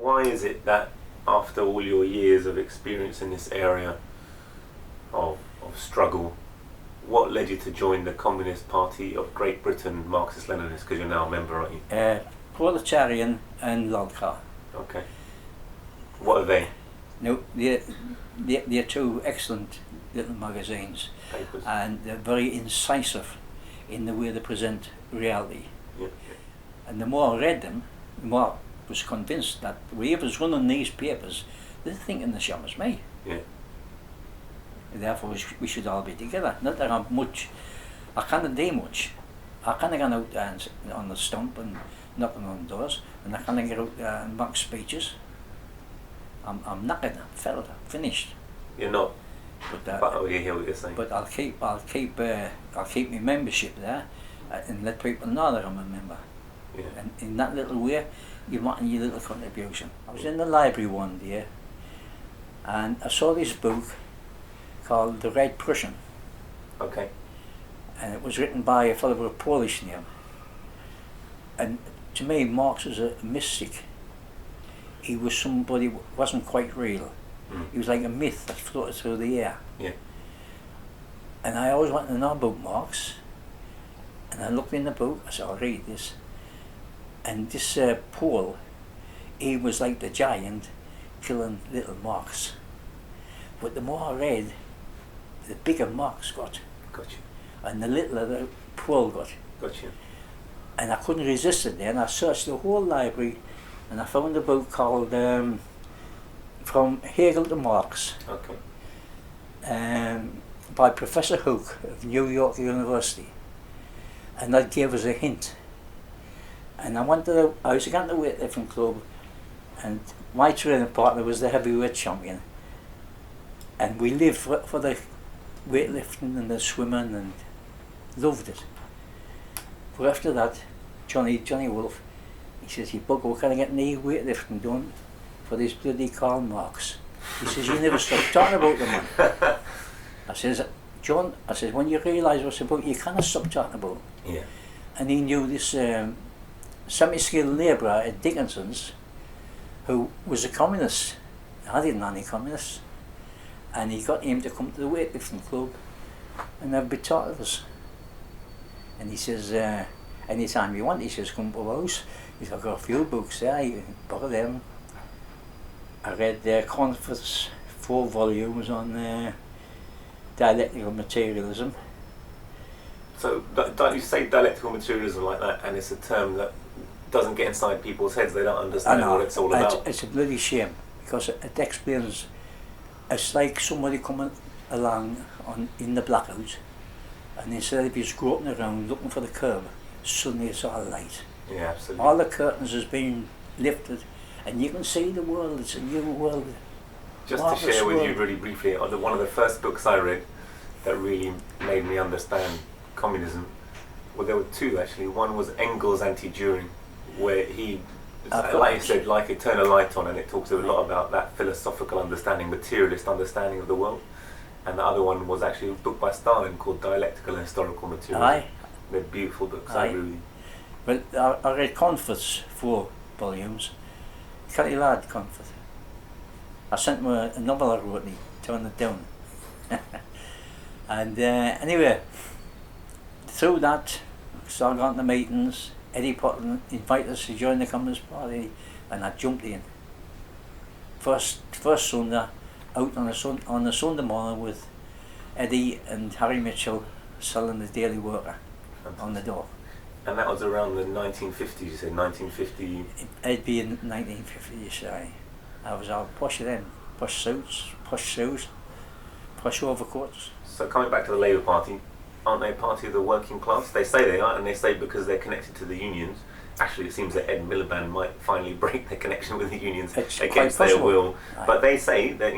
why is it that after all your years of experience in this area of struggle, what led you to join the Communist Party of Great Britain, Marxist-Leninist, because you're now a member, aren't you? Proletarian and Lodka. Okay. What are they? No, they're two excellent little magazines. Papers. And they're very incisive in the way they present reality. Yeah. And the more I read them, the more I was convinced that whoever's running these papers, they're thinking the same as me. Yeah. And therefore we should all be together. Not that I can't do much. I can't get out there and on the stump and knocking on doors, and I can't get out there and make speeches. I'm knackered, I'm filled, I'm finished. You're not. But But you hear what you're saying. But I'll keep my membership there, and let people know that I'm a member. Yeah. And in that little way, you're making your little contribution. I was in the library one day, and I saw this book called The Red Prussian, Okay. and it was written by a fellow with a Polish name. And to me, Marx was a mystic. He was somebody who wasn't quite real. He was like a myth that floated through the air. Yeah. And I always wanted to know about Marx. And I looked in the book, I said, I'll read this. And this Pole, he was like the giant killing little Marx. But the more I read, the bigger Marx got. Gotcha. And And the littler the Pole got. Gotcha. And I couldn't resist it then. I searched the whole library and I found a book called From Hegel to Marx. Okay. By Professor Hook of New York University, and that gave us a hint. And I was going to weightlifting club, and my training partner was the heavyweight champion, and we lived for the weightlifting and the swimming and loved it. But after that, Johnny Wolf, he says, "You bugger, can I get any weightlifting done for this bloody Karl Marx?" He says, "You never stop talking about the man." I says, "John," I says, "when you realise what's about, you cannot stop talking about it." Yeah. And he knew this semi-skilled labourer at Dickinson's who was a communist. I didn't know any communists. And he got him to come to the weightlifting club and have be taught of us. And he says, anytime you want, he says, come to the house. He's got a few books there, you can borrow them. I read Confort's 4 volumes on Dialectical Materialism. So don't you say dialectical materialism like that, and it's a term that doesn't get inside people's heads. They don't understand what it's all about. It's a bloody shame, because it explains. It's like somebody coming along in the blackout, and instead of just groping around looking for the curb, suddenly it's all light. Yeah, absolutely. All the curtains has been lifted, and you can see the world. It's a new world. Just to share with you really briefly, one of the first books I read that really made me understand communism, well, there were 2 actually. One was Engels' Anti-Düring, where he, like you said, like it turned a light on, and it talks a lot about that philosophical understanding, materialist understanding of the world. And the other one was actually a book by Stalin called Dialectical and Historical Materialism. Aye. They're beautiful books. Aye. I agree with you. Well, I read Confort's 4 volumes. Canny lad, Confort. I sent him a novel I wrote and he turned it down. And anyway, through that, started going to meetings. Eddie Potter invited us to join the Communist Party, and I jumped in. First Sunday, out on a Sunday morning with Eddie and Harry Mitchell selling the Daily Worker on the door. And that was around the 1950s, you said, 1950? It'd be in 1950, you say. I was all posh then. Posh suits, posh shoes, posh overcoats. So coming back to the Labour Party, aren't they a party of the working class? They say they are, and they say because they're connected to the unions. Actually, it seems that Ed Miliband might finally break their connection with the unions against their will. Aye. But they say that,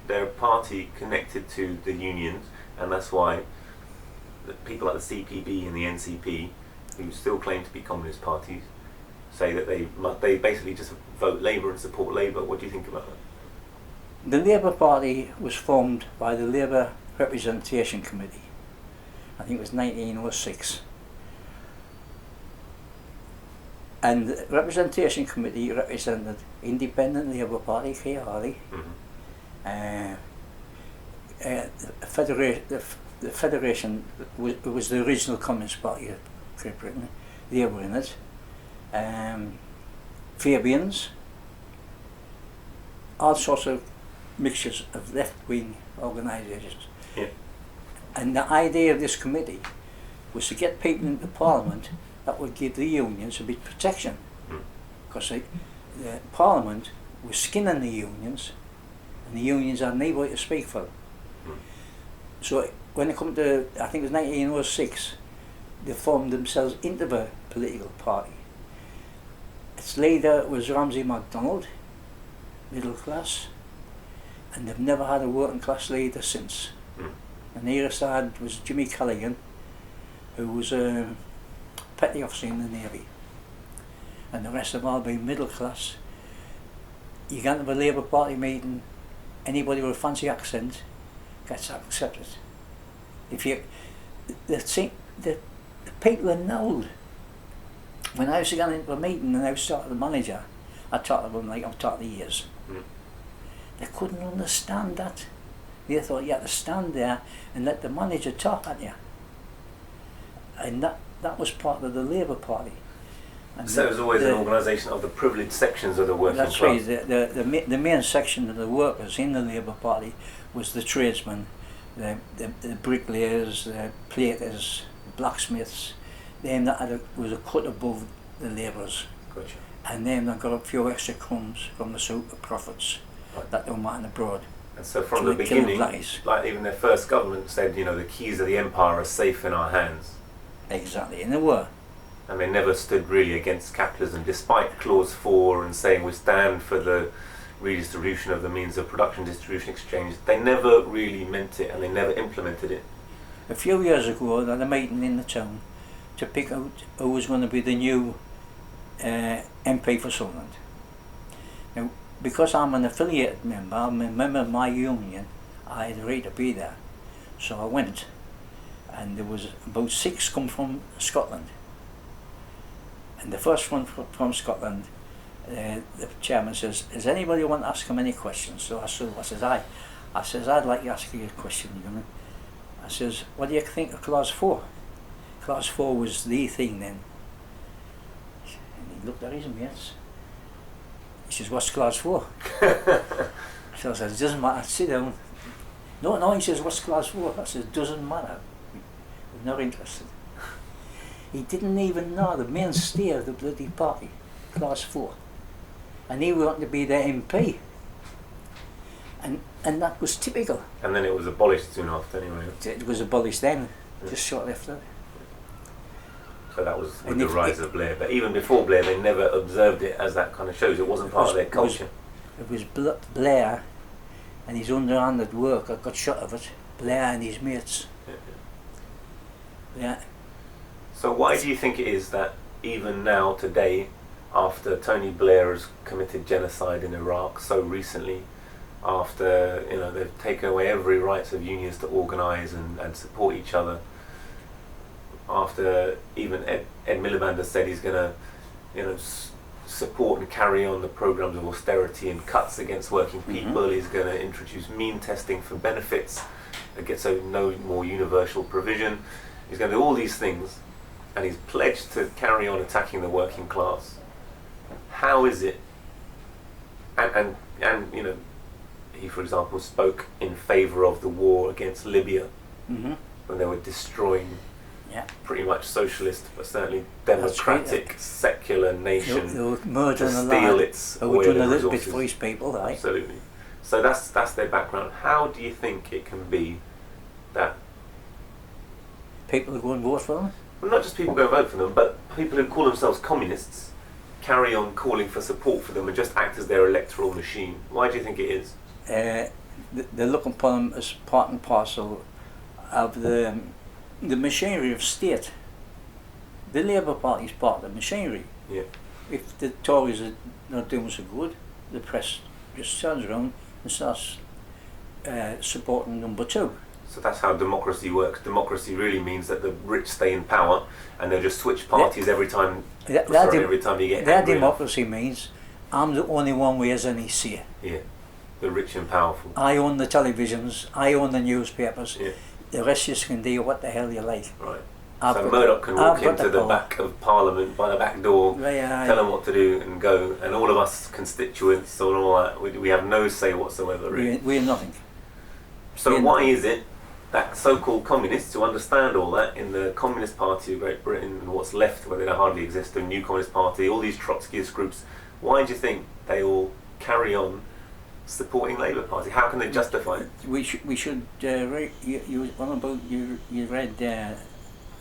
they're a party connected to the unions, and that's why the people like the CPB and the NCP, who still claim to be communist parties, say that they basically just vote Labour and support Labour. What do you think about that? The Labour Party was formed by the Labour Representation Committee. I think it was 1906. And the Representation Committee represented Independent Labour Party, KRE, the Federation was the original Communist Party of Great Britain, they were in it, Fabians, all sorts of mixtures of left-wing organisations. Yeah. And the idea of this committee was to get people into Parliament that would give the unions a bit of protection, because the Parliament was skinning the unions, and the unions had nobody to speak for them. So when it come to, I think it was 1906, they formed themselves into a political party. Its leader was Ramsay MacDonald, middle class, and they've never had a working class leader since. And the nearest I had was Jimmy Callaghan, who was a petty officer in the Navy, and the rest have all been middle class. You go to a Labour Party meeting, anybody with a fancy accent gets accepted. If you, the people are known. When I used to go into a meeting and I was talking to the manager, I talked to them like I've talked to years. They couldn't understand that. They thought you had to stand there and let the manager talk at you. And that was part of the Labour Party. And so it was always an organisation of the privileged sections of the working class. That's right. The main section of the workers in the Labour Party was the tradesmen, the bricklayers, the platers, the blacksmiths, them that was a cut above the labourers. Gotcha. And them that got a few extra crumbs from the super profits that they were making abroad. And so from the beginning, like even their first government said, you know, the keys of the empire are safe in our hands. Exactly, and they were. And they never stood really against capitalism, despite Clause 4 and saying we stand for the redistribution of the means of production, distribution, exchange. They never really meant it, and they never implemented it. A few years ago, they had a meeting in the town to pick out who was going to be the new MP for Sunderland. Now, because I'm an affiliated member, I'm a member of my union, I had a right to be there. So I went, and there was about 6 come from Scotland. And the first one from Scotland, the chairman says, "Does anybody want to ask him any questions?" So I says, I says, "I'd like to ask you a question, you know." I says, "What do you think of Clause 4? Clause 4 was the thing then." And he looked at his mates. He says, "What's Clause 4? So I says, "It doesn't matter, sit down." No, he says, "What's Clause 4? I says, "Doesn't matter. We're not interested." He didn't even know the mainstay of the bloody party, Clause 4. And he wanted to be their MP. And that was typical. And then it was abolished soon after anyway. It was abolished then, just shortly after. So that was with the rise of Blair. But even before Blair, they never observed it, as that kind of shows. It wasn't part of their culture. It was Blair and his underhanded work. I got shot of it. Blair and his mates. Yeah. So why do you think it is that even now, today, after Tony Blair has committed genocide in Iraq so recently, after they've taken away every right of unions to organise and support each other, after even Ed Miliband has said he's going to support and carry on the programmes of austerity and cuts against working people, he's going to introduce mean testing for benefits, so no more universal provision, he's going to do all these things, and he's pledged to carry on attacking the working class. How is it? And he, for example, spoke in favour of the war against Libya when they were destroying pretty much socialist, but certainly democratic, secular nation they were murdering to steal its oil and resources. They were doing a little bit for his people, right? Absolutely. So that's their background. How do you think it can be that people who go and vote for them? Well, not just people go and vote for them, but people who call themselves communists carry on calling for support for them and just act as their electoral machine. Why do you think it is? They're looking upon them as part and parcel of the machinery of state. The Labour Party is part of the machinery. Yeah. If the Tories are not doing so good, the press just turns around and starts supporting number 2. So that's how democracy works. Democracy really means that the rich stay in power, and they'll just switch parties every time. Every time you get that democracy means I'm the only one who has any say. Yeah, the rich and powerful. I own the televisions. I own the newspapers. Yeah. The rest you can do what the hell you like. Right. So Murdoch can walk into the back of Parliament by the back door, tell them what to do and go, and all of us constituents and all that, we have no say whatsoever. Really. We're nothing. So why is it that so-called communists who understand all that in the Communist Party of Great Britain and what's left, where they don't hardly exist, the New Communist Party, all these Trotskyist groups, why do you think they all carry on supporting Labour Party? How can they justify it? We should read, you read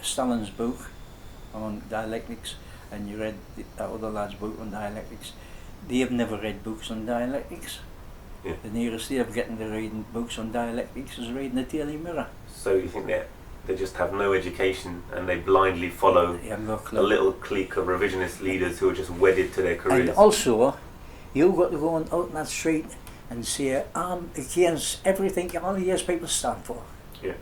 Stalin's book on dialectics, and you read the other lad's book on dialectics. They have never read books on dialectics. Yeah. The nearest they have getting to reading books on dialectics is reading the Daily Mirror. So you think that they just have no education and they blindly follow a little clique of revisionist leaders who are just wedded to their careers? And also, you've got to go out on that street and say, I'm against everything all these people stand for. Yeah.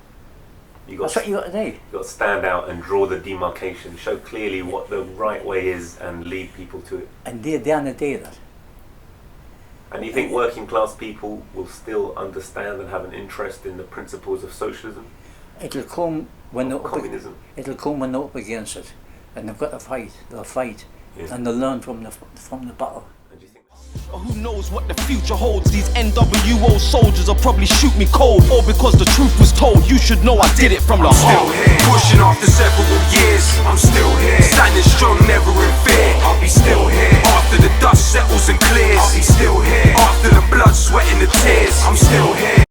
That's what you got to do. You've got to stand out and draw the demarcation, show clearly what the right way is and lead people to it. And they're down to do that. And you think working class people will still understand and have an interest in the principles of socialism? It'll come when communism. It'll come when they're up against it, and they've got to fight. They'll fight, and they'll learn from the battle. And do you think? Who knows what the future holds? These NWO soldiers will probably shoot me cold, all because the truth was told. You should know I did it from the heart. Still here, pushing after several years. I'm still here, standing strong, never in fear. I'll be still here after the dust settles and clears. I'll be still here after the blood, sweat, and the tears. I'm still here.